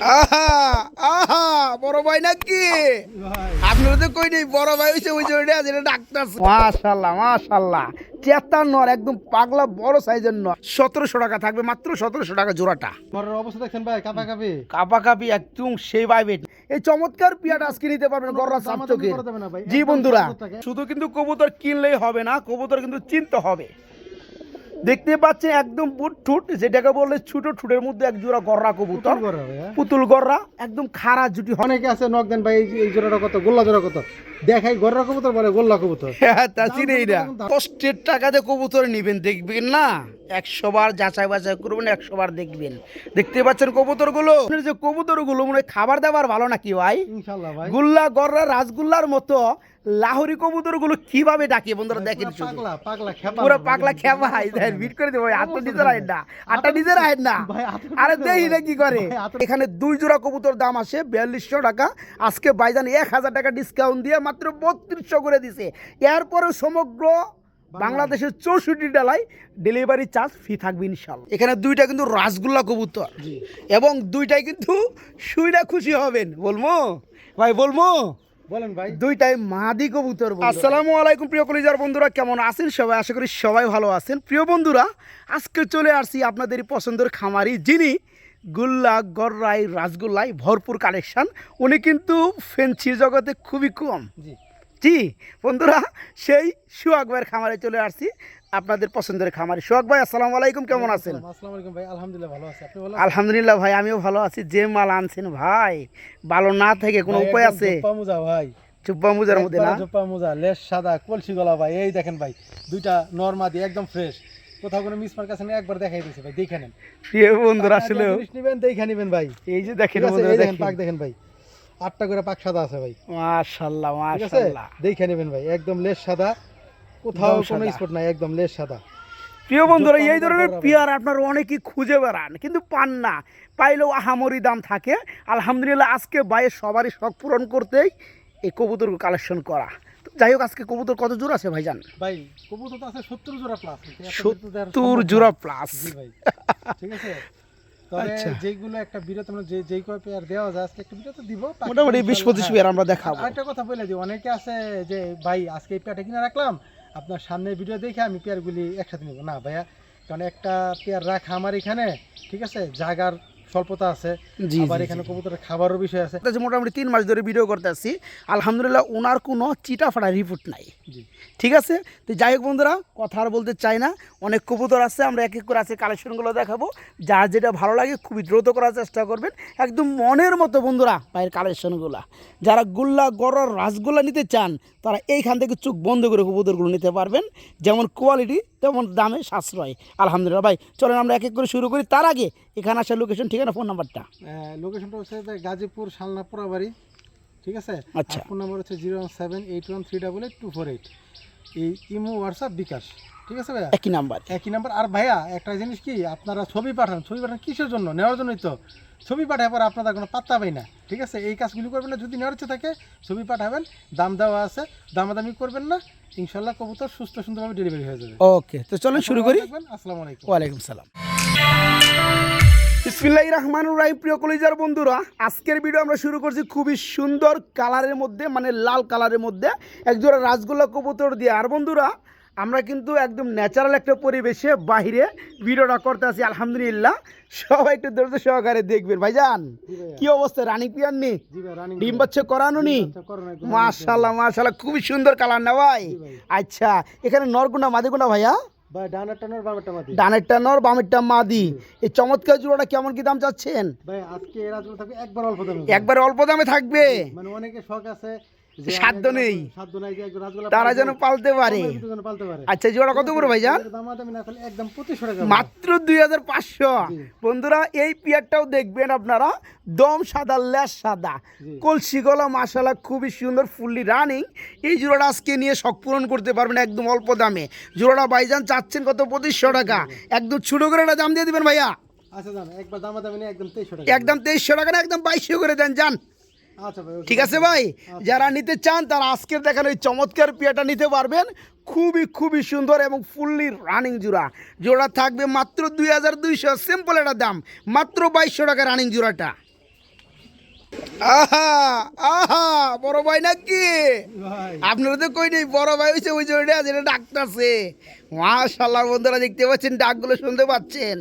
আহা আহা বড় ভাই নাকি আপনারা তো কই নেই বড় ভাই হইছে ওই যে ওইটা যেটা ডাক্তার মাশাআল্লাহ মাশাআল্লাহ চেতার নর একদম পাগলা বড় সাইজের নর 1700 টাকা থাকবে মাত্র 1700 টাকা জোড়াটা ঘরের অবস্থা দেখছেন ভাই কাপাকাপি কাপাকাপি একদম সেই ভাইবেট এই চমৎকার পিয়াটা আজকে নিতে পারবেন গররা সাপচকে জি বন্ধুরা শুধু কিন্তু কবুতর কিনলেই হবে না কবুতর কিন্তু চিনতে হবে দেখতে পাচ্ছেন একদম বুটঠুট যেটাকে বললে ছোট ঠুটের মধ্যে এক জোড়া গররা কবুতর পুতুল গররা একদম খাড়া জুটি অনেকে আছে নক দেন ভাই এই জোড়াটা কত গোল্লা জোড়া কত দেখাই গররা কবুতর বলে গোল্লা কবুতর হ্যাঁ তা চিনেই না কষ্টের টাকাতে কবুতর নিবেন দেখবেন না 100 বার যাচাই বাছাই করবেন 100 বার দেখবেন দেখতে পাচ্ছেন কবুতরগুলো যে কবুতরগুলো মনে হয় খাবার দাবার ভালো নাকি ভাই ইনশাআল্লাহ ভাই গুল্লা গররা রাসগুল্লার মতো লাহোরি কবুতরগুলো কিভাবে ডাকে বন্ধুরা দেখেন পাগলা পাগলা খেপা পুরো পাগলা খেপা বিট করে দেবো আটটা নিজের আহেন না আটটা নিজের আহেন না আরে দেখি না কি করে এখানে 2 জোড়া কবুতর দাম আসে 4200 টাকা আজকে ভাইজান 1000 টাকা ডিসকাউন্ট দিয়ে মাত্র 3200 করে দিছে এরপরে সমগ্র বাংলাদেশের 64 জেলায় ডেলিভারি চার্জ ফ্রি থাকবে ইনশাআল্লাহ এখানে 2টা কিন্তু রাসগোল্লা কবুতর এবং 2টাই কিন্তু শুইরা খুশি হবেন বলবো ভাই বলবো বলেন ভাই 2টাই মাদি কবুতর আসসালামু আলাইকুম প্রিয় কলিজার বন্ধুরা কেমন আছেন সবাই আশা করি সবাই ভালো আছেন প্রিয় বন্ধুরা আজকে চলে আসছি আপনাদের পছন্দের খামারি যিনি গুল্লা গররাই রাসগোল্লাই ভরপুর কালেকশন উনি কিন্তু ফেন্সির জগতে খুবই কম জি বন্ধুরা সেই সোহাগ ভাইয়ের খামারে চলে আসছি আপনাদের পছন্দের খামারি সোহাগ ভাই আসসালামু আলাইকুম কেমন আছেন আসসালামু আলাইকুম ভাই আলহামদুলিল্লাহ ভালো আছি আপনি ভালো আলহামদুলিল্লাহ ভাই আমিও ভালো আছি যে মাল আনছেন ভাই ভালো না থেকে কোনো উপায় আছে চুপ্পা মুজা ভাই চুপ্পা মুজার মধ্যে না চুপ্পা মুজা লেস সাদা কলসি গলা ভাই এই দেখেন ভাই 2টা নরমাদি একদম ফ্রেশ কোথাও কোনো মিস মার্ক আছে না একবার দেখাই দিয়েছে ভাই দেখে নেন প্রিয় বন্ধুরা আসলে নেবেন দেখে নেবেন ভাই এই যে দেখেন বন্ধুরা দেখেন পাক দেখেন ভাই 8টা করে পাক সাদা আছে ভাই মাশাআল্লাহ মাশাআল্লাহ দেখে নেবেন ভাই একদম লেস সাদা কোথাও কোনো স্পট নাই একদম লেস সাদা প্রিয় বন্ধুরা এই ধরনের পেয়ার আপনারা অনেকেই খুঁজে বেড়ান কিন্তু পান না পাইলেও আহামরি দাম থাকে আলহামদুলিল্লাহ আজকে বাইরে সবারই শখ পূরণ করতেই এই কবুতর কালেকশন করা যাই হোক আজকে কবুতর কত জোড়া আছে ভাইজান ভাই কবুতর তো আছে 70 জোড়া প্লাস 70 জোড়া প্লাস ভাই ঠিক আছে তবে যেগুলো একটা বিরত আমরা যেই কয় পেয়ার দেওয়া যায় আজকে একটা বিরত দিব মোটামুটি 20-25 পেয়ার আমরা দেখাবো আরেকটা কথা বলে দিই অনেকে আছে যে ভাই আজকে এই পেয়ারটা কিনে রাখলাম আপনার সামনে ভিডিও দেখে আমি পেয়ারগুলি একসাথে নেব না ভাইয়া কারণ একটা পেয়ার রাখা আমার এখানে ঠিক আছে জায়গার স্বল্পতা আছে আবার এখানে কবুতরের খাবারের বিষয় আছে মোটামুটি 3 মাস ধরে ভিডিও করতে আসছি আলহামদুলিল্লাহ ওনার কোনো চিটাফাটা রিপোর্ট নাই ঠিক আছে তো যাই হোক বন্ধুরা কথা আর বলতে চাই না অনেক কবুতর আছে আমরা এক এক করে আছে কালেকশনগুলো দেখাবো যার যেটা ভালো লাগে খুবই দ্রুত করার চেষ্টা করবেন একদম মনের মতো বন্ধুরা ভাইয়ের কালেকশনগুলো যারা গুল্লা গরর রাসগোল্লা নিতে চান তারা এইখান থেকে চোখ বন্ধ করে কবুতরগুলো নিতে পারবেন যেমন কোয়ালিটি তেমন দামে সাশ্রয় আলহামদুলিল্লাহ ভাই চলেন আমরা এক এক করে শুরু করি তার আগে এখানে আসার লোকেশন ঠিকানা ফোন নাম্বারটা লোকেশনটা হচ্ছে গাজীপুর শালনা পোড়াবাড়ি ঠিক আছে আচ্ছা ফোন নাম্বার হচ্ছে 01781388248 এই ইমো হোয়াটসঅ্যাপ বিকাশ ঠিক আছে ভাইয়া একই নাম্বার আর ভাইয়া একটা জিনিস কি আপনারা ছবি পাঠান কিসের জন্য নেওয়ার জন্যই তো ছবি পাঠায় পরে আপনারা কোনো পাত্তা পাই না ঠিক আছে এই কাজগুলি করবেন না যদি নেওয়ার ইচ্ছে থাকে ছবি পাঠাবেন দাম দেওয়া আছে দামাদামি করবেন না ইনশাল্লাহ কবুতর সুস্থ সুন্দরভাবে ডেলিভারি হয়ে যাবে ওকে তো চলুন শুরু করি আসসালামু আলাইকুম ওয়ালাইকুম সালাম বিসমিল্লাহির রহমানির রহিম প্রিয় কলিজার বন্ধুরা আজকের ভিডিও আমরা শুরু করছি খুবই সুন্দর কালারের মধ্যে মানে লাল কালারের মধ্যে একজোড়া রাসগোল্লা কবুতর দিয়ে আর বন্ধুরা আমরা কিন্তু একদম ন্যাচারাল একটা পরিবেশে বাইরে ভিডিওটা করতে আছি আলহামদুলিল্লাহ সবাই একটু ধৈর্য সহকারে দেখবেন ভাইজান কি অবস্থা রানিং পিয়ার নি ডিম বাচ্চা করানো নি মাশাআল্লাহ মাশাআল্লাহ খুবই সুন্দর কালার না ভাই আচ্ছা এখানে নরগুনা মাদিগুনা ভাইয়া ডানেরটা নর বামেরটা মাদি এই চমৎকার জোড়াটা কেমন কি দাম চাচ্ছেন ভাই আজকে এর রাজগুলো থাকবে একবার অল্প দামে থাকবে মানে অনেকে শখ আছে সাধ্য নেই তারা যেন পালতে পারে আচ্ছা জোড়া কত করে ভাইজান মাত্র 2500 বন্ধুরা এই পিয়ারটাও দেখবেন আপনারা দম সাদা লেস সাদা কলসি গলা মাশাআল্লাহ খুবই সুন্দর ফুললি রানিং এই জোড়াটা আজকে নিয়ে শখ পূরণ করতে পারবেন একদম অল্প দামে জোড়াটা ভাইজান চাচ্ছেন কত 2500 টাকা একদম ছোট করে একটা দাম দিয়ে দিবেন ভাইয়া আচ্ছা জান একবার দামাদামি নিয়ে একদম 2300 টাকা একদম 2300 টাকা না একদম 2200 করে দেন জান ঠিক আছে ভাই যারা নিতে চান তারা আজকের দেখানো এই চমৎকার পিয়াটা নিতে পারবেন খুবই সুন্দর এবং ফুললি রানিং জোড়া থাকবে মাত্র 2200 সিম্পল একটা দাম মাত্র 2200 টাকা রানিং জোড়াটা আহা আহা বড় ভাই নাকি ভাই আপনারা তো কই নেই বড় ভাই হয়েছে ওই জন্য যেটা ডাকতেছে মাশাআল্লাহ বন্ধুরা দেখতে পাচ্ছেন ডাকগুলো শুনতে পাচ্ছেন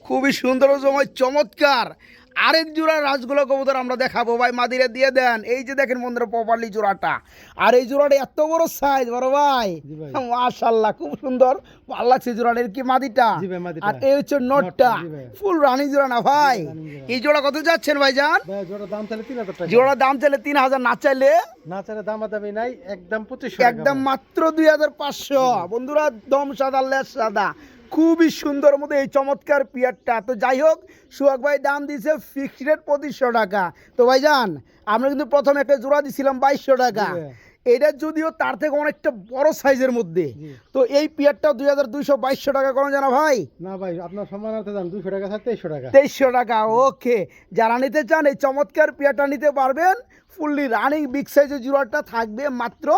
খুবই সুন্দর সময় চমৎকার আরেক জোড়া রাজগুলো কবুতর আমরা দেখাবো ভাই মাদিরা দিয়ে দেন এই যে দেখেন বন্ধুরা প্রপারলি জোড়াটা আর এই জোড়াটা এত বড় সাইজ বড় ভাই জি ভাই। মাশাআল্লাহ খুব সুন্দর ভালো লাগছে জোড়াটার কি মাদিটা জি ভাই, মাদিটা। আর এই হচ্ছে নটটা জি ভাই। ফুল রানিং জোড়া না ভাই running জোড়া। এই জোড়া কত যাচ্ছেন ভাইজান ভাই জোড়া দাম চাইলে 3000 টাকা জোড়ার দাম চাইলে 3000 না চাইলে না চাইলে দামাদামি নাই একদম 2500 টাকা একদম মাত্র 2500 বন্ধুরা দম সাদা লেস সাদা খুবই সুন্দর মধ্যে এই চমৎকার পিয়ারটা তো যাই হোক সুহাগ ভাই দাম দিয়েছে ফিক্সড রেট 2500 টাকা তো ভাইজান আমরা কিন্তু প্রথমে একটা জোড়া দিছিলাম 2200 টাকা জি ভাই। এটা যদিও তার থেকে অনেকটা বড় সাইজের মধ্যে জি। তো এই পিয়ারটা 2200 টাকা কোন জানা ভাই না ভাই আপনার সম্মানার্থে দাম 200 টাকা থাকতে 2300 টাকা 2300 টাকা ওকে যারা নিতে চান এই চমৎকার পেয়ারটা নিতে পারবেন ফুললি রানিং বিগ সাইজের জোড়াটা থাকবে মাত্র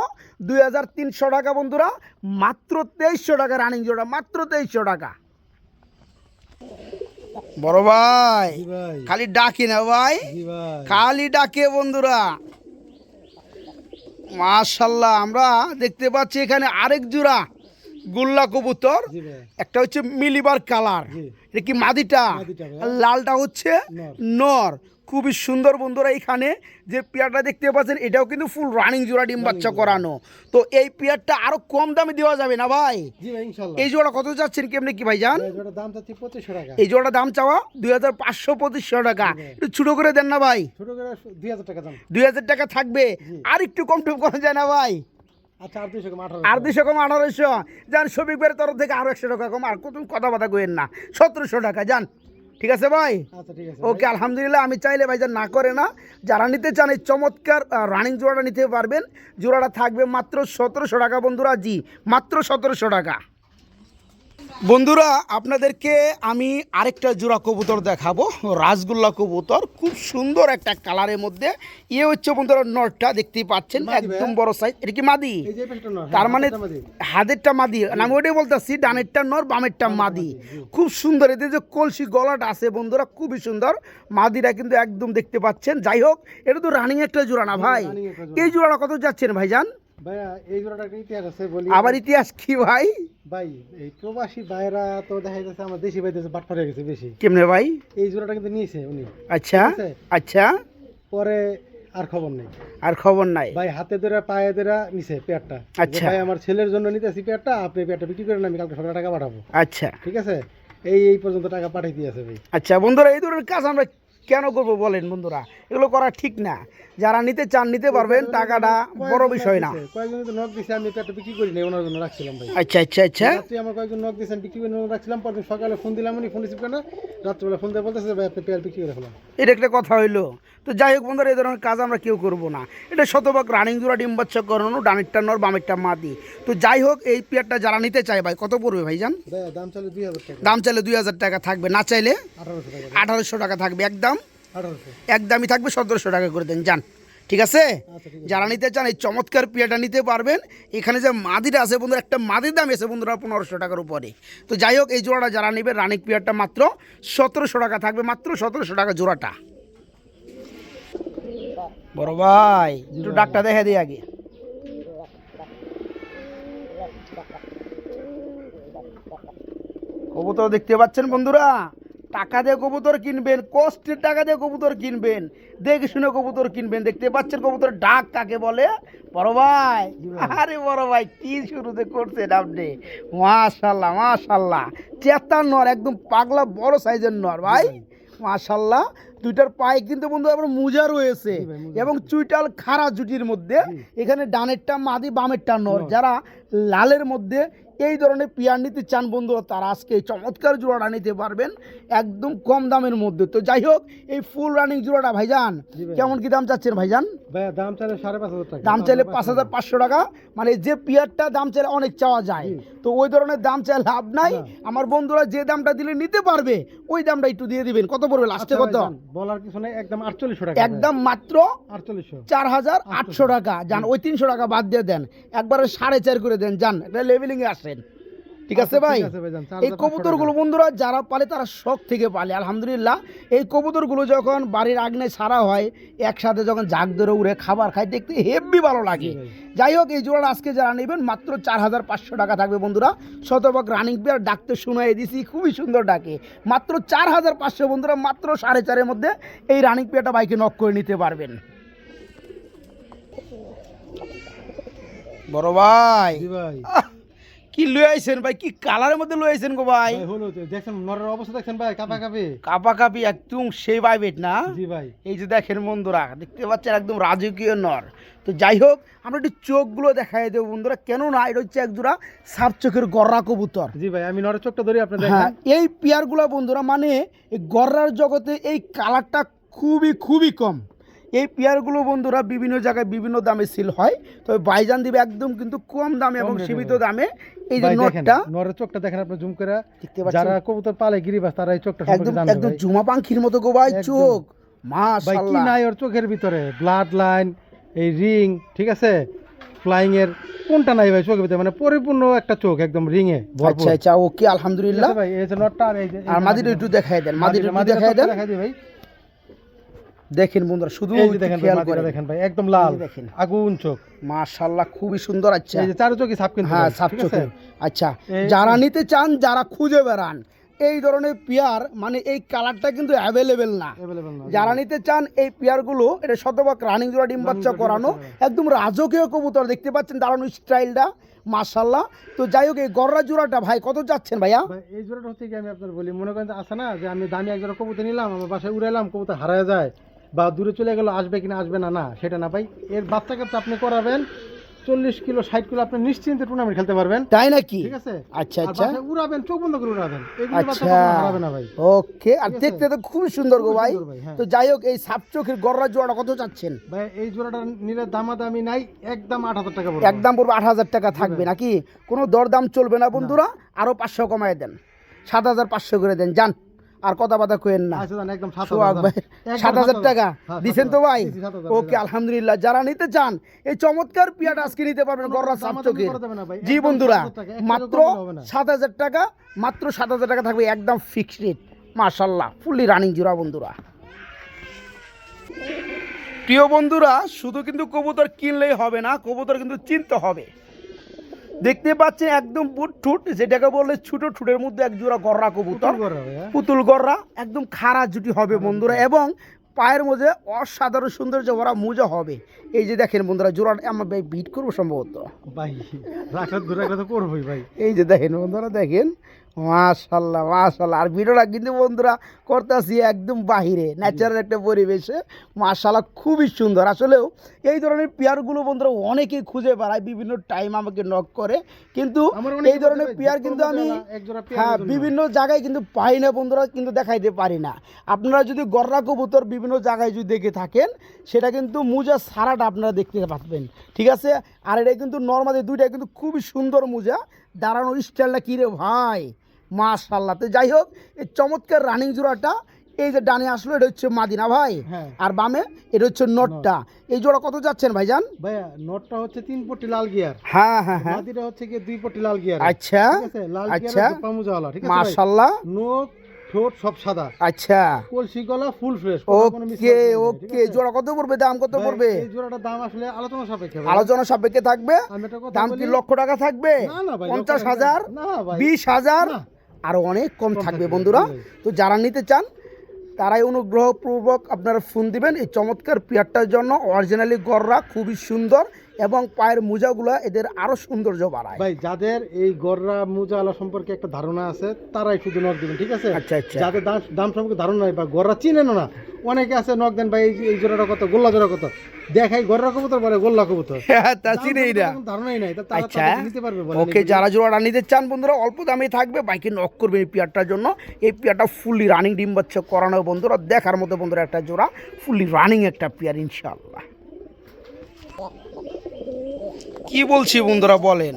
2300 টাকা বন্ধুরা মাত্র 2300 টাকা রানিং জোড়া মাত্র 2300 টাকা বড় ভাই জি ভাই খালি ডাকি না ভাই জি ভাই খালি ডাকে বন্ধুরা মাশাল্লাহ আমরা দেখতে পাচ্ছি এখানে আরেক জোড়া গুল্লা কবুতর জি ভাই একটা হচ্ছে মিলিবার কালার জি। এটা কি মাদিটা মাদিটা ভাই। আর লালটা হচ্ছে নর। নর খুবই সুন্দর বন্ধুরা এখানে যে পেয়ারটা দেখতে পাচ্ছেন এটাও কিন্তু ফুল রানিং জোড়া ডিম বাচ্চা করানো তো এই পেয়ারটা আরো কম দামে দেওয়া যাবে না ভাই জি ভাই ইনশাআল্লাহ এই জোড়া কত যাচ্ছেন কেমনে কি ভাই জান ভাই জোড়া দাম চাচ্ছি 2500 টাকা এই জোড়া দাম চাওয়া 2500 টাকা একটু ছোট করে দেন না ভাই ছোট করে 2000 টাকা দাম 2000 টাকা থাকবে আর একটু কম টুম করা যায় না ভাই আচ্ছা আর 200 কম 1800 আর 200 কম 1800 যান শফিক ভাইয়ের তরফ থেকে আরো 100 টাকা কম আর কত কথা বাতা কইেন না 1700 টাকা যান ঠিক আছে ভাই আচ্ছা ঠিক আছে ওকে আলহামদুলিল্লাহ আমি চাইলে ভাই যা না করে না যারা নিতে চান এই চমৎকার রানিং জোড়াটা নিতে পারবেন জোড়াটা থাকবে মাত্র 1700 টাকা বন্ধুরা জি মাত্র 1700 টাকা বন্ধুরা আপনাদেরকে আমি আরেকটা জোড়া কবুতর দেখাবো রাসগোল্লা কবুতর খুব সুন্দর একটা কালারের মধ্যে ইয়ে হচ্ছে বন্ধুরা নটটা দেখতেই পাচ্ছেন মাদি একদম ভাইয়া? বড় সাইজ এটা কি মাদি এই যে পেছনটা নর তার মানে হাতেরটা মাদি। হাতেরটা মাদি না আমি ওটাই বলতেছি ডানেরটা নর বামেরটা মাদি খুব সুন্দর এদের যে কলসি গলাটা আছে বন্ধুরা খুবই সুন্দর মাদিরা কিন্তু একদম দেখতে পাচ্ছেন যাই হোক এটা তো রানিং একটা জোড়া না ভাই running একটা জোড়া। এই জোড়াটা কত যাচ্ছেন ভাইজান ভাইয়া এই জোড়াটা একটা ইতিহাস আছে বলি আবার ইতিহাস কি ভাই ভাই এই প্রবাসী ভাইরা তো দেখা যাচ্ছে আমার দেশি ভাইদের বাট পড়ে গেছে বেশি কেমনে ভাই এই জোড়াটা কিন্তু নিয়েছে উনি আচ্ছা ঠিক আছে। আচ্ছা পরে আর খবর নেই আর খবর নাই ভাই হাতে ধরে পায়ে ধরে নিছে পেয়ারটা আচ্ছা। ভাই আমার ছেলের জন্য নিতেছি পেয়ারটা আপনি পেয়ারটা বিক্রি করেন আমি কালকে সকালে টাকা পাঠাবো আচ্ছা ঠিক আছে এই পর্যন্ত টাকা পাঠিয়ে দিয়েছে ভাই আচ্ছা বন্ধুরা এই ধরনের কাজ আমরা কেন করবো বলেন বন্ধুরা এগুলো করা ঠিক না যারা নিতে চান নিতে পারবেন টাকাটা বড় বিষয় না কয়েকজন তো নক দিছে আমি পেয়ারটা বিক্রি করি নাই ওনার জন্য রাখছিলাম ভাই আচ্ছা আচ্ছা আচ্ছা রাত্রে আমার কয়েকজন নক দিয়েছেন বিক্রি করে রাখছিলাম পরদিন সকালে ফোন দিলাম উনি ফোন রিসিভ করে না রাত্রেবেলা ফোন দিয়ে বলতেছে ভাই আপনি পেয়ার বিক্রি করে ফেলাম এটা একটা কথা হইলো তো যাই হোক বন্ধুরা এই ধরনের কাজ আমরা কেউ করব না এটা শতভাগ রানিং জোড়া ডিম বাচ্চা করানো ডানেরটা নর বামেরটা মাদি তো যাই হোক এই পেয়ারটা যারা নিতে চায় ভাই কত পড়বে ভাইজান ভাই দাম চলে 2000 টাকা দাম চাইলে 2000 টাকা থাকবে না চাইলে 1800 টাকা 1800 টাকা থাকবে একদম 1800 একদমই থাকবে 1700 টাকা করে দেন যান ঠিক আছে আচ্ছা ঠিক আছে যারা নিতে চান এই চমৎকার পেয়ারটা নিতে পারবেন এখানে যে মাদিটা আছে বন্ধুরা একটা মাদির দাম এসে বন্ধুরা 1500 টাকার উপরে তো যাই হোক এই জোড়াটা যারা নেবে রানিক পেয়ারটা মাত্র 1700 টাকা থাকবে মাত্র 1700 টাকা জোড়াটা বড় ভাই একটু ডাকটা দেখে দিই আগে কবুতর দেখতে পাচ্ছেন বন্ধুরা টাকা দিয়ে কবুতর কিনবেন কষ্টের টাকা দিয়ে কবুতর কিনবেন দেখে শুনে কবুতর কিনবেন দেখতে পাচ্ছেন কবুতর ডাক কাকে বলে বড় ভাই আরে বড় ভাই কি শুরুতে করছেন আপনি মাশাল্লাহ মাশাল্লাহ চেতার নর একদম পাগলা বড় সাইজের নর ভাই মাশাল্লাহ দুইটার পায়ে কিন্তু বন্ধু আবার মোজা রয়েছে জি ভাই, মোজা এবং চুইটাল খাড়া জুটির মধ্যে এখানে ডানেরটা মাদি বামেরটা নর যারা লালের মধ্যে এই ধরনের পেয়ার নিতে চান বন্ধুরা তারা আজকে এই চমৎকার জোড়াটা নিতে পারবেন একদম কম দামের মধ্যে তো যাই হোক এই ফুল রানিং জোড়াটা ভাইজান জি ভাই। কেমন কি দাম চাচ্ছেন ভাইজান ভাইয়া দাম চাইলে 5500 টাকা দাম চাইলে 5500 টাকা মানে যে পেয়ারটা দাম চাইলে অনেক চাওয়া যায় তো ওই ধরনের দাম চাইলে লাভ নাই আমার বন্ধুরা যে দামটা দিলে নিতে পারবে ওই দামটা একটু দিয়ে দিবেন কত পড়বে লাস্টে কত বলার কিছু নাই একদম 4800 টাকা একদম মাত্র 4800 4800 টাকা যান ওই 300 টাকা বাদ দিয়ে দেন একবারে 4.5 করে দেন যান এটা লেভেলিংয়ে আসেন ঠিক আছে ভাই? ঠিক আছে ভাইজান, এই কবুতরগুলো বন্ধুরা যারা পালে তারা শখ থেকে পালে আলহামদুলিল্লাহ। এই কবুতরগুলো যখন বাড়ির আগ্নে ছাড়া হয়, একসাথে যখন জাগ ধরে উড়ে খাবার খায়, দেখতে হেব্বি ভালো লাগে। যাই হোক, এই জোড়াটা আজকে যারা নেবেন মাত্র 4,500 টাকা থাকবে বন্ধুরা। শতভাগ রানিং পেয়ার, ডাকতে শুনাই দিছি, খুবই সুন্দর ডাকে। মাত্র 4,500 বন্ধুরা, মাত্র 4.5-এর মধ্যে এই রানিং পেয়ারটা বাইকে নক করে নিতে পারবেন। বড় ভাই, জি ভাই, কি লয়ে আইছেন ভাই, কি কালারের মধ্যে লয়ে আইছেন গো ভাই? ভাই হলো তো, দেখছেন নরের অবস্থা দেখছেন ভাই, কাপাকাপি। কাপাকাপি একদম সেই ভাইবেট না? জি ভাই, এই যে দেখেন বন্ধুরা, দেখতে পাচ্ছেন একদম রাজকীয় নর। তো যাই হোক, আমরা একটু চোখগুলো দেখাই দেবো বন্ধুরা, কেন না এটা হচ্ছে এক জোড়া সাপ চোখের গররা কবুতর। জি ভাই, আমি নরের চোখটা ধরি আপনি হ্যাঁ, দেখেন। এই পেয়ারগুলো বন্ধুরা মানে এই গররার জগতে এই কালারটা খুবই খুবই কম। এই পেয়ারগুলো বন্ধুরা বিভিন্ন জায়গায় বিভিন্ন দামে সেল হয়, তবে বাইজান দিবে একদম কিন্তু কম দামে এবং কম রেটে সীমিত ভাই। দামে। এই যে ভাই দেখেন, নটটা নরের চোখটা দেখেন আপনি জুম করে, দেখতে পাচ্ছেন যারা কবুতর পালে গিরিবাস তারা এই চোখটা একদম সম্পর্কে জানবে একদম ভাই। জুমা পাখির মতো গো ভাই একদম। চোখ, ভাই কি মাশাআল্লাহ। নাই ওর চোখের ভিতরে, ব্লাড লাইন, এই রিং, ঠিক আছে, ফ্লাইং এর কোনটা নাই ভাই চোখের ভিতরে, মানে পরিপূর্ণ একটা চোখ একদম রিং এ ভরপুর। আচ্ছা আচ্ছা, ওকে আলহামদুলিল্লাহ। ঠিক আছে ভাই, এই যে নটটা আর এই যে আর মাদিটা একটু দেখাই দেন, মাদিটা একটু দেখাই দেন। দেখাই দিই ভাই, দেখেন বন্ধুরা, শুধু এই যে দেখেন ভাই, খেয়াল মাদিটা করেন, দেখেন ভাই, একদম লাল, এই যে দেখেন। আগুন চোখ। মাশাআল্লাহ, খুবই সুন্দর। আচ্ছা, এই যে চারো চোখই সাপ কিন্তু হ্যাঁ ভাই, সাপ ঠিক চোখে। আছে? আচ্ছা, এই- যারা নিতে চান, যারা খুঁজে বেড়ান এই ধরনের পেয়ার, মানে এই কালারটা কিন্তু অ্যাভেলেবেল না। Available না। যারা নিতে চান এই পেয়ারগুলো, এটা শতভাগ রানিং জোড়া ডিম বাচ্চা করানো, একদম রাজকীয় কবুতর, দেখতে পাচ্ছেন দাঁড়ানো স্টাইলটা, মাশাআল্লাহ। তো যাই হোক, এই গররা জোড়াটা ভাই কত যাচ্ছেন ভাইয়া? ভাই এই জোড়াটা হচ্ছে কি, আমি আপনার বলি, মনে করেন যে আছে না যে আমি দামি এক জোড়া কবুতর নিলাম, আমার বাসায় উড়াইলাম, কবুতর হারায় যায় বা দূরে চলে গেল, আসবে কিনা আসবে না, না সেটা না ভাই। এর বাচ্চা কাচ্চা আপনি করাবেন 40 কিলো 60 কিলো, আপনি নিশ্চিন্তে টুর্নামেন্ট খেলতে পারবেন, তাই নাকি? ঠিক আছে? আচ্ছা আর আচ্ছা বাসায় উড়াবেন, চোখ বন্ধ করে উড়াবেন, এগুলো বাচ্চা আচ্ছা, কখনো হারাবে না ভাই। ওকে। আর ঠিক আছে? দেখতে তো খুবই সুন্দর গো খুবই ভাই। সুন্দর ভাই, হ্যাঁ। তো যাই হোক, এই সাপ চোখের গররা জোড়াটা কত চাচ্ছেন? ভাই এই জোড়াটা নিলে দামাদামি নাই, একদম 8,000 টাকা পড়বে। একদম পড়বে 8,000 টাকা থাকবে নাকি? কোনো দরদাম চলবে না বন্ধুরা? আরো 500 কমায় দেন, 7,500 করে দেন, যান আর কথা বাতা কইেন না। আচ্ছা জান, একদম সোহাগ 7,000 ভাই, 7,000 টাকা হ্যাঁ, দিছেন তো ভাই? 7,000 ওকে আলহামদুলিল্লাহ। যারা নিতে চান এই চমৎকার পিয়াটা আজকে নিতে পারবেন গররা সাপ চোখের। করা যাবে না ভাই, জি একদম বন্ধুরা, 7,000 টাকা, এক মাত্র টাকা কম হবে না। 7,000 টাকা, মাত্র 7,000 টাকা থাকবে, একদম ফিক্সড রেট। মাশাআল্লাহ, ফুললি রানিং জোড়া বন্ধুরা। প্রিয় বন্ধুরা, শুধু কিন্তু কবুতর কিনলেই হবে না, কবুতর কিন্তু চিনতে হবে। দেখতে পাচ্ছেন একদম বুট ঠুট, যেটাকে বললে ছোট ঠুটের মধ্যে এক জোড়া গররা কবুতর, পুতুল গররা ভাই, হ্যাঁ? পুতুল গররা, একদম খাড়া জুটি হবে বন্ধুরা, এবং পায়ের মধ্যে অসাধারণ সৌন্দর্য ভরা মোজা হবে। এই যে দেখেন বন্ধুরা, জোড়াটা আমরা ভাই বিট করবো সম্ভবত। ভাই রাখা দূরে রাখা তো করবোই ভাই। এই যে দেখেন বন্ধুরা, দেখেন মাশাআল্লাহ মাশাআল্লাহ। আর ভিডিওটা কিন্তু বন্ধুরা করতেছি একদম বাহিরে, ন্যাচারাল একটা পরিবেশে, মাশাআল্লাহ খুবই সুন্দর। আসলেও এই ধরনের পেয়ারগুলো বন্ধুরা অনেকেই খুঁজে বেড়ায়, বিভিন্ন টাইম আমাকে নক করে, কিন্তু আমার অনেক এই ধরনের ভাই, পেয়ার কিন্তু আমি এক জোড়া পেয়ার হ্যাঁ জন্য। বিভিন্ন জায়গায় কিন্তু পাই না বন্ধুরা, কিন্তু দেখাইতে পারি না। আপনারা যদি গররা কবুতর বিভিন্ন জায়গায় যদি দেখে থাকেন, সেটা কিন্তু মোজা সারাটা আপনারা দেখতে পাবেন, ঠিক আছে? আর এটা কিন্তু নর্মালি দুইটা কিন্তু খুবই সুন্দর মোজা, দাঁড়ানো স্টাইলটা কী রে ভাই, মাশাআল্লাহ। তো যাই হোক, এই চমৎকার রানিং জোড়াটা এই যে ডানে আসলো, এটা হচ্ছে মাদিনা ভাই, হ্যাঁ। আর বামে এটা হচ্ছে নটটা। এই জোড়া কত যাচ্ছেন ভাইজান? ভাইয়া নটটা হচ্ছে 3 পট্টি লাল গিয়ার, হ্যাঁ হ্যাঁ হ্যাঁ, মাদিটা হচ্ছে কি 2 পট্টি লাল গিয়ার। আচ্ছা ঠিক আছে, লাল আচ্ছা, গিয়ার পামুজাওয়ালা, ঠিক আছে ভাই? মাশাআল্লাহ, নোক ঠোঁট সব সাদা, আচ্ছা কলসি গলা ফুল ফ্রেশ। ওকে ওকে। জোড়া কত পড়বে, দাম কত পড়বে? এই জোড়াটার দাম আসলে আলোচনা সাপেক্ষে ভাই। আলোচনা সাপেক্ষে থাকবে। আমি একটা কথা দাম বলি, কি লক্ষ টাকা থাকবে? না না ভাই, 50,000, না ভাই, 20,000, না। আরো অনেক কম কম থাকবে থাকবে, বন্ধুরা। জি ভাই। তো যারা নিতে চান তারাই অনুগ্রহপূর্বক আপনারা ফোন দিবেন এই চমৎকার পেয়ারটার জন্য। অরিজিনালি গররা খুবই সুন্দর, এবং পায়ের মোজাগুলো এদের আরো সৌন্দর্য বাড়ায়। ভাই যাদের এই গররা মুজালা সম্পর্কে একটা ধারণা আছে তারাই শুধু নক দিবেন, ঠিক আছে? আচ্ছা আচ্ছা, যাদের দাম সম্পর্কে ধারণা নাই বা গররা চিনেন না, অনেকে আছে নক দেন ভাই এই জোড়াটা কত, গোল্লা জোড়া কত, দেখাই গররা কবুতর বলে গোল্লা কবুতর, তা চিনেই না। কোনো ধারণাই নাই, তা তারা আচ্ছা তাদের নিতে পারবে বলেন? ওকে, যারা জোড়াটা নিতে চান বন্ধুরা অল্প দামে থাকবে, বাইকে নক করবে এই পেয়ারটার জন্য। এই পেয়ারটা ফুললি রানিং ডিম বাচ্চা করানো বন্ধুরা, দেখার মতো বন্ধুরা একটা জোড়া, ফুললি রানিং একটা পেয়ার ইনশাআল্লাহ। কি বলছি বন্ধুরা বলেন,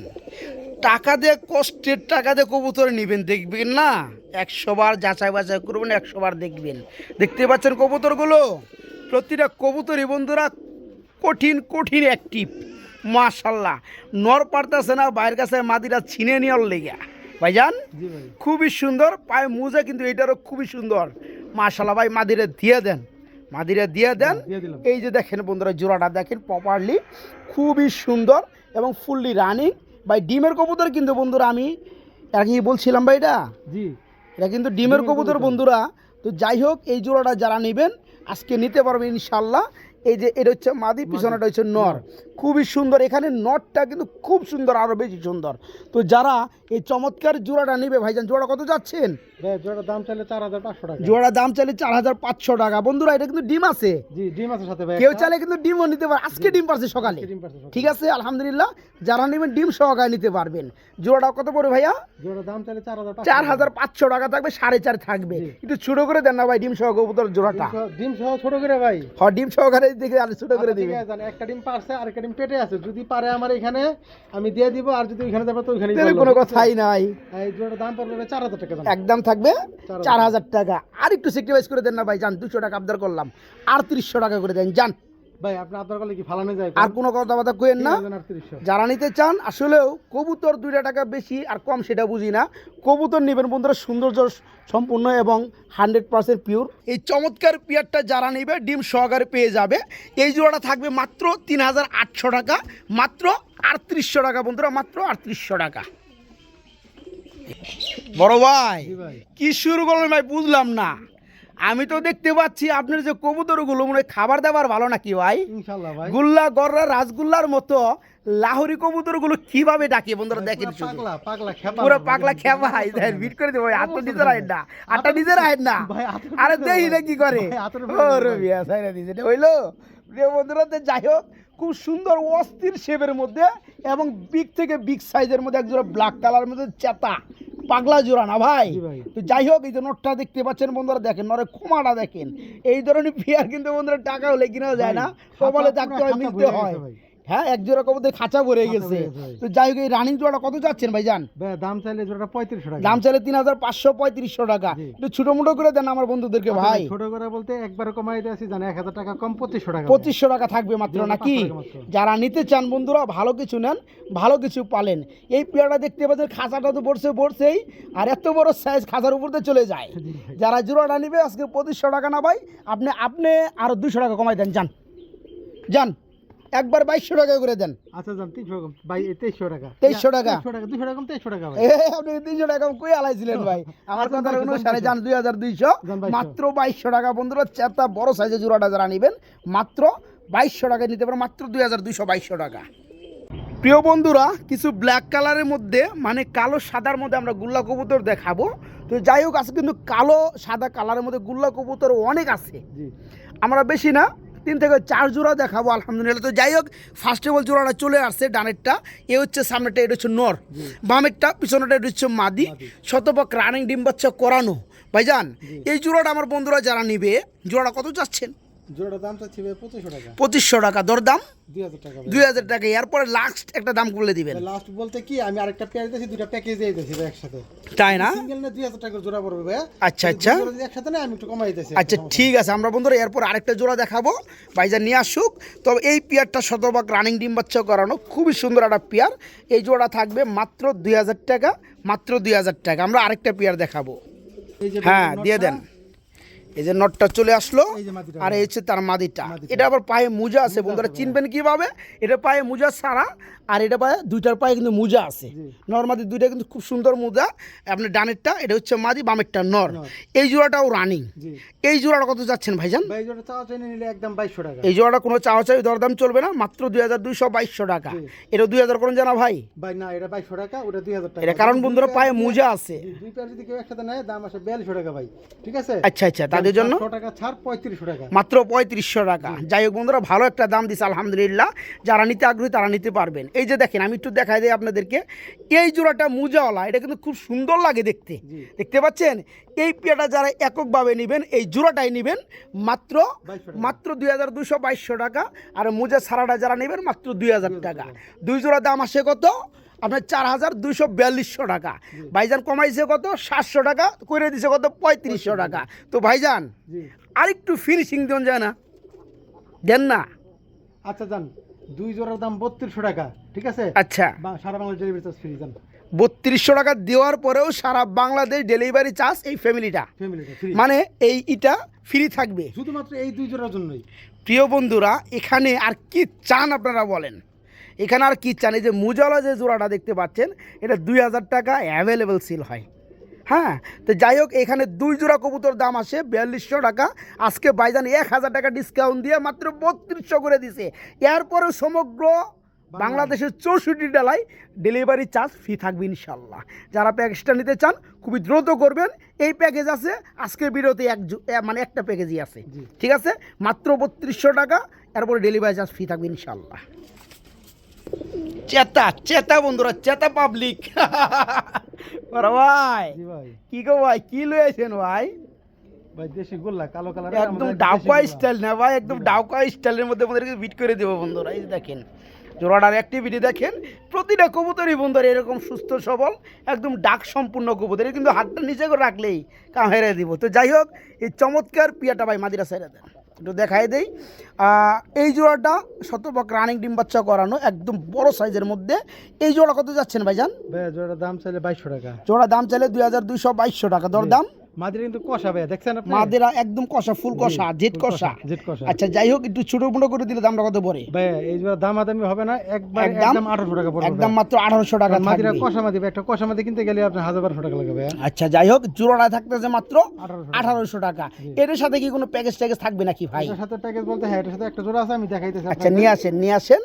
টাকা দিয়ে কষ্টের টাকা দিয়ে কবুতর নেবেন, দেখবেন না 100 বার যাচাই বাছাই করবেন, 100 বার দেখবেন। দেখতে পাচ্ছেন কবুতরগুলো, প্রতিটা কবুতরই বন্ধুরা কঠিন কঠিন অ্যাক্টিভ, মাশাআল্লাহ। নর পারতেছে না বাইরের কাছে মাদিরা ছিনে নেওয়ার লেগা, ভাইজান জি ভাই খুবই সুন্দর, পায়ে মোজা কিন্তু এটারও খুবই সুন্দর। মাশাআল্লাহ ভাই, মাদিরে দিয়ে দেন, মাদিরে দিয়ে দেন। দিয়ে দিলাম। এই যে দেখেন বন্ধুরা, জোড়াটা দেখেন প্রপারলি, খুবই সুন্দর এবং ফুললি রানিং। ভাই ডিমের কবুতর কিন্তু বন্ধুরা, আমি আগে বলছিলাম ভাই জি এটা কিন্তু ডিমের কবুতর বন্ধুরা। তো যাই হোক, এই জোড়াটা যারা নেবেন আজকে নিতে পারবেন ইনশাল্লাহ। এই যে এটা হচ্ছে মাদি, পিছনেটা হচ্ছে নর, খুবই সুন্দর। এখানে নরটা কিন্তু খুব সুন্দর, আরও বেশি সুন্দর। তো যারা এই চমৎকার জোড়াটা নেবে ভাইজান, জোড়া কত যাচ্ছেন? ভাই জোড়ার দাম চাইলে 4500 টাকা। জোড়া দাম চাইলে 4500 টাকা। বন্ধুরা এটা কিন্তু ডিম আছে, জি ডিম আছে সাথে ভাই। কেউ চাইলে কিন্তু ডিমও নিতে পারে। আজকে ডিম পারছে সকালে, ডিম পারছে সকালে। ঠিক আছে আলহামদুলিল্লাহ। যারা নেবেন ডিম সহকারে নিতে পারবেন। জোড়াটা কত পড়ে ভাইয়া? জোড়ার দাম চাইলে 4500 টাকা থাকবে, 4.5 থাকবে। জি। একটু ছোট করে দেন না ভাই ডিম সহ কবুতর জোড়াটা। ডিম সহ ছোট করে ভাই। হ্যাঁ ডিম সহকারে দেখে আর ছোট করে আচ্ছা, ঠিক দিবেন। আছে, জান একটা ডিম পারছে আর একটা ডিম পেটে আছে, যদি পারে আমার এখানে আমি দিয়ে দিব, আর যদি ওইখানে যাবে তো ওইখানেই তাহলে বললো, কোনো ঠিক আছে? কথাই নাই, এই জোড়ার দাম পড়বে 4000 টাকা দাম। একদম থাকবে 4000 4000 টাকা। আর একটু সেক্রিফাইস করে দেন না ভাই, যান 200 টাকা আবদার করলাম, আর 300 টাকা করে দেন যান। ভাই আপনি আপনার করলে কি ফালানো যায়? আর কোনো কথাবার্তা কইেন না। 3800। যারা নিতে চান, আসলেও কবুতর 2 টাকা বেশি আর কম সেটা বুঝি না, কবুতর নেবেন বন্ধুরা সৌন্দর্য সম্পূর্ণ এবং 100% পিওর। এই চমৎকার পেয়ারটা যারা নেবে ডিম সহকারে পেয়ে যাবে। এই জোড়াটা থাকবে মাত্র 3800 টাকা, মাত্র 3800 টাকা বন্ধুরা, মাত্র 3800 টাকা। বড় ভাই জি ভাই। কি শুরু করলেন ভাই, বুঝলাম না। আমি তো দেখতে পাচ্ছি আপনার যে কবুতরগুলো মনে হয় খাবার দাবার ভালো নাকি ভাই? ইনশাআল্লাহ ভাই। গুল্লা গররা রাসগুল্লার মতো লাহোরি কবুতরগুলো কিভাবে ডাকে বন্ধুরা দেখেন শুধু। পাগলা পাগলা খেপা। পুরো পাগলা খেপা ভাই, দেখেন বিট করে দেবো। আটটা নিজের আইন না, আটটা নিজের আইন না। ভাই, আতর আরে দিতে দেখি হবে। না কি করে। ভাই, আতর ও দিতে হবে। রবিয়া সাইরা দিছে, এটা হইলো প্রিয় বন্ধুরা। তো যাই হোক, খুব সুন্দর অস্থির শেপের মধ্যে এবং বিগ থেকে বিগ সাইজের মধ্যে একজোড়া ব্ল্যাক কালার মধ্যে চেতা পাগলা জোড়া না ভাই। জি ভাই। তো যাই হোক, এই যে নটটা দেখতে পাচ্ছেন বন্ধুরা, দেখেন নরে ক্ষমাটা দেখেন। এই ধরনের পেয়ার কিন্তু বন্ধুরা টাকা হলে কিনা যায় না, কপালে থাকতে হয়, মিলতে হয়। হ্যাঁ, এক জোড়া কবুতর খাঁচা ভরে খাঁচা গেছে। ভরে গেছে ভাই। তো যাই হোক, এই রানিং জোড়াটা কত যাচ্ছেন ভাইজান? ভাই দাম চাইলে জোড়াটা 3500 টাকা। দাম চাইলে 3500 টাকা। জি। একটু ছোট মোটো করে দেন আমার বন্ধুদেরকে ভাই। ছোট করে বলতে একবারে কমাই দিয়েছি, জান 1000 টাকা কম 2500 টাকা। 2500 টাকা থাকবে মাত্র, 2500 নাকি? টাকা মাত্র। যারা নিতে চান বন্ধুরা, ভালো কিছু নেন, ভালো কিছু পালেন। এই পেয়ারটা দেখতে পাচ্ছেন, খাঁচাটা তো পড়ছেই, আর এত বড় সাইজ খাঁচার উপর দিয়ে চলে যায়। জি ভাই। যারা জোড়াটা নিবে আজকে 2500 টাকা না ভাই, আপনি আরো 200 টাকা কমাই দেন, যান যান, একবার 2200 টাকা করে দেন। আচ্ছা জান 300 কম ভাই, 2300 টাকা। 2300 টাকা। 200 টাকা কম 2300 টাকা ভাই। আপনি 300 টাকা কই আলাইছিলেন ভাই? আমার আচ্ছা, কথার 2200 অনুসারে যান 2200, যান 2200 মাত্র 2200 টাকা বন্ধুরা। চেতা বড় সাইজের জোড়াটা যারা নেবেন মাত্র 2200 টাকায় নিতে পারেন, মাত্র 2200 টাকা। প্রিয় বন্ধুরা, কিছু ব্ল্যাক কালারের মধ্যে মানে কালো সাদার মধ্যে আমরা গুল্লা কবুতর দেখাবো। তো যাই হোক, আজকে কিন্তু কালো সাদা কালারের মধ্যে গুল্লা কবুতর অনেক আছে। জি আমরা বেশি না, 3 থেকে 4 জোড়া দেখাবো আলহামদুলিল্লাহ। তো যাই হোক, ফার্স্ট অফ অল জোড়াটা চলে আসছে। ডানেরটা এ হচ্ছে, সামনেটা এটা হচ্ছে নর, বামেরটা পিছনেটা এটা হচ্ছে মাদি, শতভাগ রানিং ডিম বাচ্চা করানো। ভাইজান এই জোড়াটা আমার বন্ধুরা যারা নিবে, জোড়াটা কত চাচ্ছেন? জোড়াটার দাম চাচ্ছি ভাই 2500 টাকা। 2500 টাকা, দরদাম 2000 টাকা ভাই। 2000 টাকা। এরপরে লাস্ট একটা দাম বলে দিবেন। লাস্ট বলতে কি, আমি আরেকটা পেয়ার দিয়েছি, দুইটা প্যাকেজ দিয়ে দিয়েছি ভাই একসাথে। তাই না? সিঙ্গেল না 2000 টাকা জোড়া পড়বে ভাই। আচ্ছা আচ্ছা দুই জোড়া যদি একসাথে না, আমি একটু কমাই দিতেছি। আচ্ছা, ঠিক আছে। আমরা বন্ধুরা এরপর আরেকটা জোড়া দেখাবো, ভাইজান নিয়ে আসুক। তবে এই পেয়ারটা শতভাগ রানিং ডিম বাচ্চা করানো, খুবই সুন্দর একটা পেয়ার। এই জোড়া থাকবে মাত্র 2000 টাকা, মাত্র 2000 টাকা। আমরা আরেকটা পেয়ার দেখাবো। এই যে হ্যাঁ, নটটা, দিয়ে দেন। এই যে নটটা চলে আসলো, এই যে মাদিটা। আর এই হচ্ছে তার মাদিটা। এটা আবার পায়ে মোজা আছে বন্ধুরা, চিনবেন কিভাবে? এটা পায়ে মোজা ছাড়া, আর এটা পায়ে দুইটার পায়ে কিন্তু মোজা আছে। নর মাদি দুইটা কিন্তু খুব সুন্দর মোজা। আপনার ডানেরটা এটা হচ্ছে মাদি, বামেরটা নর। এই জোড়াটাও রানিং। জি এই জোড়াটা কত যাচ্ছেন ভাইজান? ভাই জোড়া চাওয়া চাই নিলে একদম 2200 টাকা। এই জোড়াটা কোনো চাওয়া চাই দরদাম চলবে না, মাত্র 2200 টাকা। এটা 2000 করুন জানা ভাই। ভাই না, এটা 2200 টাকা, ওটা 2000 টাকা। এটা কারণ বন্ধুরা পায়ে মোজা আছে। দুই পেয়ার যদি কেউ একসাথে নেয়, দাম আসে 4200 টাকা ভাই, ঠিক আছে? আচ্ছা আচ্ছা, তাদের জন্য 100 টাকা ছাড় 3500 টাকা। মাত্র 3500 টাকা। যাই হোক বন্ধুরা, ভালো একটা দাম দিচ্ছে আলহামদুলিল্লাহ। যারা নিতে আগ্রহী তারা নিতে পারবেন। এই যে দেখেন, আমি একটু দেখাই দিই আপনাদেরকে। এই জোড়াটা মোজাওয়ালা, এটা কিন্তু খুব সুন্দর লাগে দেখতে। দেখতে পাচ্ছেন? এই পেয়ারটা যারা এককভাবে নেবেন, এই জোড়াটাই নেবেন মাত্র 2200 টাকা। আর মোজা ছাড়াটা যারা নেবেন মাত্র 2000 টাকা। দুই জোড়া দাম আসে কত? আপনার 4242 টাকা। ভাইজান কমাইছে কত? 700 টাকা করে দিছে কত? 3500 টাকা। তো ভাইজান আরেকটু ফিনিশিং দেন যায় না? দেন না? আচ্ছা জান, দুই জোড়ার দাম 3200 টাকা, ঠিক আছে? আচ্ছা, সারা বাংলা ডেলিভারি চার্জ ফ্রি জান। 3200 টাকা দেওয়ার পরেও সারা বাংলাদেশ ডেলিভারি চার্জ এই ফ্যামিলিটা ফ্রি, মানে এটা ফ্রি থাকবে শুধুমাত্র এই 2 জোড়ার জন্যই। প্রিয় বন্ধুরা এখানে আর কি চান আপনারা বলেন, এখানে আর কি চান? এই যে মুজালা যে জোড়াটা দেখতে পাচ্ছেন এটা 2000 টাকা অ্যাভেলেবেল সেল হয়। হ্যাঁ, তো যাই হোক এখানে 2 জোড়া কবুতর দাম আসে 4200 টাকা। আজকে ভাইজান 1000 টাকা ডিসকাউন্ট দিয়ে মাত্র 3200 করে দিছে। এরপরেও সমগ্র বাংলাদেশের 64 জেলায় ডেলিভারি চার্জ ফ্রি থাকবে ইনশাল্লাহ। যারা প্যাকেজটা নিতে চান খুবই দ্রুত করবেন। এই প্যাকেজ আছে আজকের ভিডিওতে মানে একটা প্যাকেজই আছে, ঠিক আছে? মাত্র 3200 টাকা, এরপরে ডেলিভারি চার্জ ফ্রি থাকবে ইনশাল্লাহ। চেতা বন্ধুরা, চেতা পাবলিক ভাই কি গো ভাই, কি লয়ে আছেন ভাই? ভাই দেশি গোল্লা কালো কালার, একদম ডাউকা স্টাইল না ভাই, একদম ডাউকা স্টাইলের মধ্যে আমাদেরকে বিট করে দেবো বন্ধুরা। এই দেখেন জোড়াটার অ্যাক্টিভিটি দেখেন, প্রতিটা কবুতরই বন্ধুরা এরকম সুস্থ সবল একদম ডাক সম্পূর্ণ কবুতর, কিন্তু হাতটা নিচে করে রাখলেই কাম হেরে দিব। তো যাই হোক এই চমৎকার পিয়াটা ভাই মাদিরা সাইরা দেন, একটু দেখাই দেই। এই জোড়াটা শতভাগ রানিং ডিম বাচ্চা করানো, একদম বড় সাইজের মধ্যে। এই জোড়া কত যাচ্ছেন ভাইজান? ভাই জোড়ার দাম চাইলে 2200 টাকা। জোড়া দাম চাইলে 2200 টাকা দর দাম। মাদিরা কিন্তু কষা ভাই, দেখছেন আপনি? মাদিরা একদম কষা, ফুল কষা, জেট কষা। আচ্ছা যাই হোক একটু ছোট মোটো করে দিলে দামটা কত পড়ে ভাই? এই জোড়া দামাদামি হবে না, একদম 1800 টাকা পড়বে। একদম মাত্র 1800 টাকা থাকবে। মাদিরা কষা মাদি, একটা কষা মাদি কিনতে গেলে আপনি 1200 টাকা লাগবে। আচ্ছা যাই হোক জোড়াটা থাকতেছে মাত্র 1800 টাকা। এর সাথে কি কোনো প্যাকেজ থাকবে নাকি ভাই? এর সাথে প্যাকেজ বলতে হ্যাঁ, এর সাথে একটা জোড়া আছে, আমি দেখাইতেছি। আচ্ছা নিয়ে আসেন।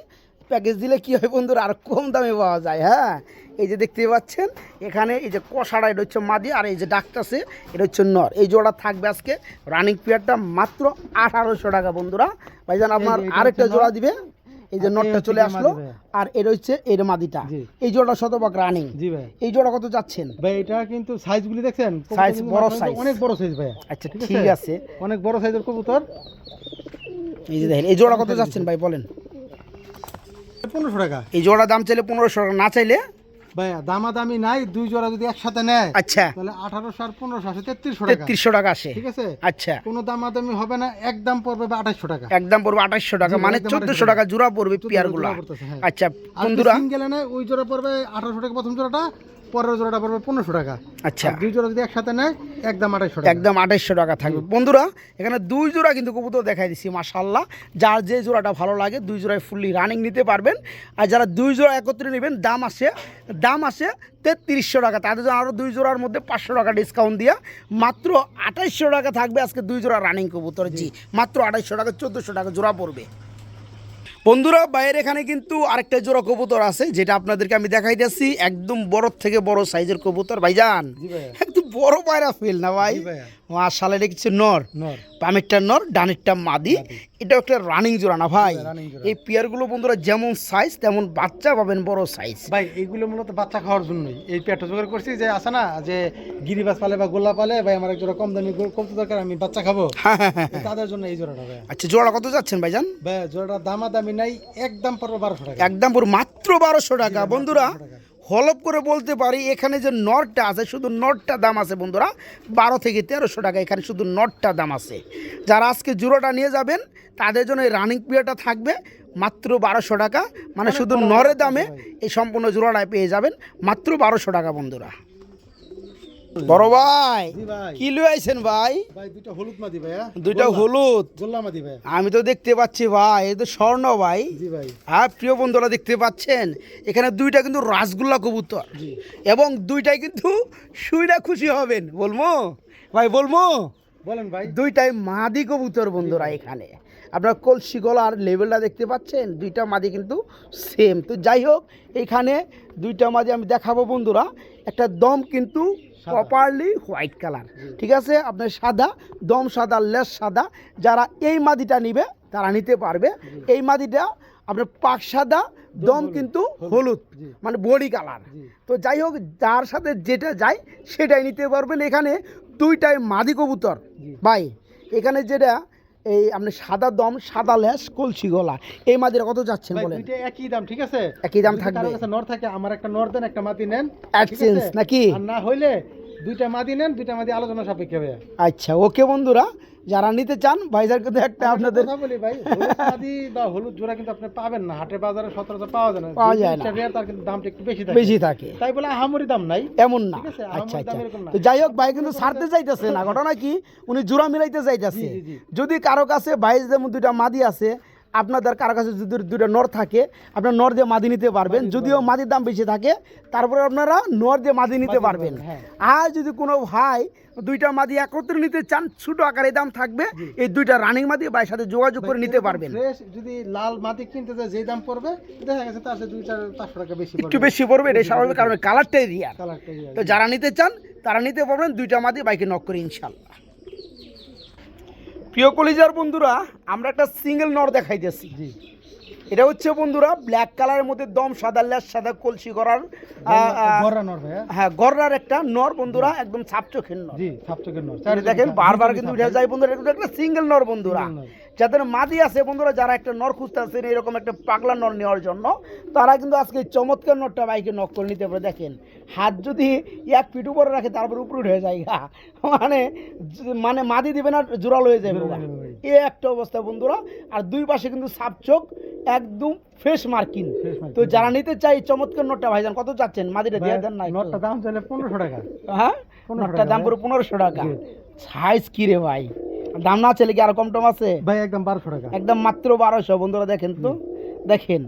প্যাকেজ দিলে কি হয় বন্ধুরা, আর কম দামে পাওয়া যায়। হ্যাঁ, এই যে দেখতে পাচ্ছেন এখানে এই যে কষাটা এটা হচ্ছে মাদি, আর এই যে ডাকটাছে এটা হচ্ছে নর। এই জোড়া থাকবে আজকে রানিং পিয়ারটা মাত্র 1800 টাকা বন্ধুরা। ভাইজান আপনার আরেকটা জোড়া দিবে, এই যে নটটা চলে আসলো, আর এটা হচ্ছে এর মাদিটা। এই জোড়া শতভাগ রানিং। জি ভাই। এই জোড়া কত যাচ্ছেন ভাই? এটা কিন্তু সাইজগুলি দেখছেন, সাইজ বড়, সাইজ অনেক বড় সাইজ ভাই। আচ্ছা ঠিক আছে, অনেক বড় সাইজের কবুতর। এই যে দেখেন এই জোড়া কত যাচ্ছেন ভাই বলেন? 1500 টাকা। এই জোড়া দাম চাইলে 1500 টাকা, না চাইলে ভাই দামাদামি নাই। 2 জোড়া যদি একসাথে নেয় আচ্ছা তাহলে 1800 আর 1500 আসে 3300 টাকা। 3300 টাকা আসে, ঠিক আছে? আচ্ছা কোনো দামাদামি হবে না, একদম পড়বে 2800 টাকা। একদম পড়বে 2800 টাকা, মানে 1400 টাকা জোড়া পড়বে পিয়ারগুলো। আচ্ছা বন্ধুরা সিঙ্গেলে নেয় ওই জোড়া পড়বে 1800 টাকা প্রথম জোড়াটা, পরের জোড়াটা পড়বে 1500 টাকা। আচ্ছা 2 জোড়া যদি একসাথে নেয় একদম 2800 টাকা। একদম 2800 টাকা থাকবে বন্ধুরা। এখানে 2 জোড়া কিন্তু কবুতর দেখাই দিচ্ছি মাশাআল্লাহ। যার যে জোড়াটা ভালো লাগে 2 জোড়ায় ফুললি রানিং নিতে পারবেন। আর যারা 2 জোড়া একত্রে নেবেন দাম আসে 3300 টাকা। তাদের জন্য আরও 2 জোড়ার মধ্যে 500 টাকা ডিসকাউন্ট দিয়ে মাত্র 2800 টাকা থাকবে আজকে 2 জোড়া রানিং কবুতর। জি মাত্র 2800 টাকা, 1400 টাকা জোড়া পড়বে বন্ধুরা। বাইরে এখানে কিন্তু আরেকটা জোড়া কবুতর আছে যেটা আপনাদেরকে আমি দেখাইতেছি, একদম বড় থেকে বড় সাইজের কবুতর ভাইজান। একদম বড় পায়রা ফেল না ভাই, মাশাআল্লাহ। এটা কিছু নর, বামেরটা নর ডানেরটা মাদি। এটা একটা রানিং জোড়া না ভাই? এই পেয়ারগুলো বন্ধুরা যেমন সাইজ তেমন বাচ্চা পাবেন বড় সাইজ ভাই। এইগুলো মূলত বাচ্চা খাওয়ার জন্যই এই পেয়ারটা জোগাড় করছি। যে আছে না যে গিরিবাজ পালে বা গোল্লা পালে, ভাই আমার এক জোড়া কম দামি কবুতর দরকার, আমি বাচ্চা খাবো, তাদের জন্য এই জোড়াটা ভাই। আচ্ছা জোড়া কত যাচ্ছেন ভাইজান? ভাই জোড়াটা দামাদামি নাই, একদম পড়বে 1200 টাকা। একদম পুরো মাত্র 1200 টাকা বন্ধুরা। হলপ করে বলতে পারি এখানে যে নটটা আছে, শুধু নটটা দাম আছে বন্ধুরা 12 থেকে 1300 টাকা। এখানে শুধু নটটা দাম আছে। যারা আজকে জোড়াটা নিয়ে যাবেন তাদের জন্য এই রানিং পিরিয়ডটা থাকবে মাত্র 1200 টাকা, মানে শুধু নরের দামে এই সম্পূর্ণ জোড়াটায় পেয়ে যাবেন মাত্র 1200 টাকা বন্ধুরা। বড় ভাই কি লয়ে আইছেন ভাই? ভাই দুইটা হলুদ মাদি ভাই। দুইটা হলুদ গোল্লা মাদি ভাই। আমি তো দেখতে পাচ্ছি ভাই, এই তো স্বর্ণ ভাই। জি ভাই। হ্যাঁ প্রিয় বন্ধুরা দেখতে পাচ্ছেন এখানে দুইটা কিন্তু রাসগোল্লা কবুতর, এবং দুইটাই কিন্তু শুইরা খুশি হবেন। বলবো ভাই, বলবো বলেন ভাই। দুইটাই মাদি কবুতর বন্ধুরা। এখানে আপনার কলসি গলার লেভেলটা দেখতে পাচ্ছেন, দুইটা মাদি কিন্তু সেম। তো যাই হোক এখানে দুইটা মাদি আমি দেখাবো বন্ধুরা। একটা দম কিন্তু প্রপারলি হোয়াইট কালার, ঠিক আছে? আপনার সাদা দম, সাদা লেস সাদা। যারা এই মাদিটা নিবে তারা নিতে পারবে। এই মাদিটা আপনার পাক সাদা, দম কিন্তু হলুদ, মানে বডি কালার। তো যাই হোক যার সাথে যেটা যায় সেটাই নিতে পারবেন। এখানে দুইটাই মাদি কবুতর ভাই। এখানে যেটা এই আপনি সাদা দম, সাদা লেস, কলসি গলা, এই মাদিরা কত যাচ্ছেন বলেন? দুইটা একই দাম, ঠিক আছে? একই দাম থাকবে। কারো কাছে নর থাকে, আমার একটা নর দেন, একটা মাদি নেন, এক্সচেঞ্জ নাকি? আর না হইলে দুইটা মাদি নেন, দুইটা মাদি আলোচনা সাপেক্ষে হবে। আচ্ছা ওকে বন্ধুরা, যারা নিতে চান ভাইজান কিন্তু একটা আপনাদের কথা বলি ভাই, হলুদ মাদি বা হলুদ জোড়া কিন্তু আপনি পাবেন না হাটে বাজারে, সচরাচর পাওয়া যায় না। পাওয়া যায় না। রেয়ার, তার কিন্তু দামটা একটু বেশি থাকে। বেশি থাকে, তাই বলে আহামরি দাম নাই, এমন না। ঠিক আছে? আচ্ছা আহামরি আচ্ছা, দাম এরকম না। তো যাই হোক ভাই কিন্তু ছাড়তে চাইতেছে না, ঘটনা কি উনি জোড়া মিলাইতে চাইতেছে। জি, জি, জি। যদি কারো কাছে ভাই যেমন দুইটা মাদি আছে, আপনাদের কারো কাছে যদি দুইটা নর থাকে, আপনার নর দিয়ে মাদি নিতে পারবেন। যদিও মাদির দাম বেশি থাকে, তারপরে আপনারা নর দিয়ে মাদি নিতে পারবেন। হ্যাঁ। আর যদি কোনো ভাই দুইটা মাদি একত্রে নিতে চান, ছোট আকারে দাম থাকবে, এই দুইটা রানিং মাদি ভাইয়ের সাথে যোগাযোগ করে নিতে পারবেন। ফ্রেশ যদি লাল মাটি কিনতে যায় যে দাম পড়বে, দেখা গেছে তার সাথে 2-4-500 টাকা বেশি একটু বেশি পড়বে, এটা স্বাভাবিক, কারণ কালারটাই রিয়ার। কালারটাই তো যারা নিতে চান তারা নিতে পারবেন, দুইটা মাদি বাইকে নক করে ইনশাল্লাহ। প্রিয় কলিজার বন্ধুরা, আমরা একটা সিঙ্গেল নর দেখাইতেছি। জি। এটা হচ্ছে বন্ধুরা ব্ল্যাক কালারের মধ্যে দম সাদা, ল্যাস সাদা, কলসি করার গররা নর ভাইয়া। হ্যাঁ গররার একটা নর বন্ধুরা, একদম ছাপচোখের নর। জি, সাপচকের নর। এটা দেখেন বারবার কিন্তু উঠে যায় বন্ধুরা, এটা একটা সিঙ্গেল নর বন্ধুরা। Single নর। যাদের মাদি আছে বন্ধুরা, যারা একটা নর খুঁজতে আছেন এরকম একটা পাগলা নর নেওয়ার জন্য, তারা কিন্তু আজকে এই চমৎকার নরটা বাইকে নক করে নিতে পারে। দেখেন হাত যদি 1 ফিট উপরে রাখে, তারপর উপরে উঠে যায়, মানে মানে মাদি দিবে না, জোরাল হয়ে যাবে জোরাল হয়ে যাবে। এই একটা অবস্থা বন্ধুরা। আর দুই পাশে কিন্তু সাপচোক, একদম ফ্রেশ মার্কিং। তো যারা নিতে চাই চমৎকার নরটা, ভাইজান কত চাচ্ছেন? মাদিটা দিয়ে দেন না একটু। নটটা দাম চাইলে 1500 টাকা। হ্যাঁ 1500 নটটার টাকা দাম পুরো 1500 টাকা। সাইজ কি রে ভাই, দাম না চাইলে কি আরো কম টম আছে? ভাই একদম 1200 টাকা। একদম মাত্র 1200 বন্ধুরা। দেখেন তো, দেখেন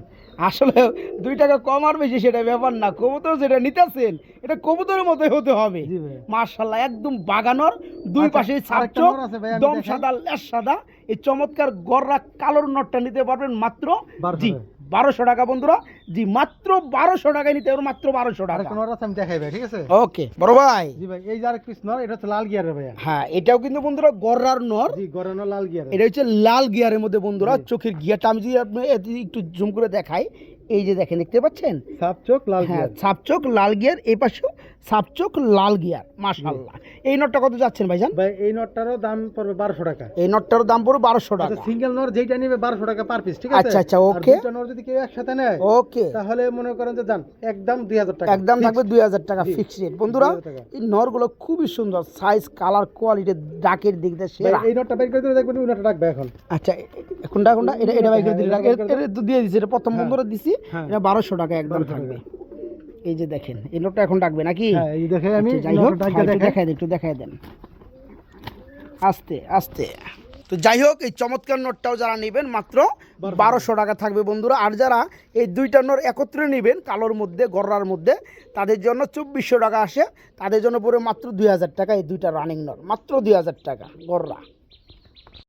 আসলে 2 টাকা কম আর বেশি সেটা ব্যাপার না, কবুতর যেটা নিতেছেন এটা কবুতরের মতোই হতে হবে। জি ভাই। মাশাআল্লাহ, একদম বাগানোর, দুই আচ্ছা, পাশে আরেকটা ছাপচোক, নর আছে ভাই, আমি দম দেখাই। সাদা, ল্যাস সাদা, এই চমৎকার গররা কালোর নটটা নিতে পারবেন মাত্র 1200 জি টাকা। 1200 টাকা বন্ধুরা। জি মাত্র 1200 টাকায় নিতে পারবেন, মাত্র 1200 টাকা। আরেকটা নর আছে, আমি দেখাই ভাই, ঠিক আছে? ওকে বড় ভাই। জি ভাই, এই যে আরেক পিস নর, এটা হচ্ছে লাল গিয়ারের ভাইয়া। হ্যাঁ এটাও কিন্তু বন্ধুরা গররার নর। জি, গররা নর লাল গিয়ারের। এটা হচ্ছে লাল গিয়ারের মধ্যে বন্ধুরা, চোখের গিয়ারটা আমি যদি আপনি একটু জুম করে দেখাই, এই যে দেখেন, দেখতে পাচ্ছেন? সাপচোক লাল হ্যাঁ গিয়ার। সাপচোক লাল গিয়ার, এই পাশেও সাপচোক লাল গিয়ার। মাশাআল্লাহ, এই নটটা কত যাচ্ছেন ভাইজান? ভাই এই নটটারও দাম পড়বে 1200 টাকা। এই নটটার দাম পড়বে 1200 টাকা। আচ্ছা, সিঙ্গেল নর যেটা নেবে 1200 টাকা পার পিস, ঠিক আছে? আচ্ছা, আচ্ছা, আর ওকে। দুইটা নর যদি কেউ একসাথে নেয়, ওকে, তাহলে মনে করেন যে যান একদম 2000 টাকা। একদম থাকবে 2000 টাকা জি। ফিক্সড রেট বন্ধুরা। 2000 টাকা। এই নরগুলো খুবই সুন্দর, সাইজ, কালার, কোয়ালিটি, ডাকের দিক দিয়ে ভাই, সেরা। এই নটটা বের করে দিলে দেখবেন ওই নটটা রাখবে এখন। আচ্ছা কোনটা কোনটা? এটা এটা বাইকের দিলে হ্যাঁ, এটা এটা তো দিয়ে দিছি, এটা প্রথম হ্যাঁ। বন্ধুরা দিছি। হ্যাঁ। এটা 1200 টাকা একদম 1200 থাকবে। এই যে দেখেন, এই লোকটা এখন ডাকবে নাকি? হ্যাঁ, এই দেখে আমি আচ্ছা, যাই হোক, নটটা হ্যাঁ, একটু দেখাই। দেখাই দেন, একটু দেখাই দেন আস্তে আস্তে। তো যাই হোক, এই চমৎকার নোটটাও যারা নেবেন মাত্র 1200 টাকা থাকবে বন্ধুরা। আর যারা এই দুইটা নোট একত্রে নেবেন কালোর মধ্যে, গররার মধ্যে, তাদের জন্য 2400 টাকা আসে। তাদের জন্য পুরো মাত্র 2000 টাকা এই দুইটা রানিং নোট, মাত্র 2000 টাকা গররা।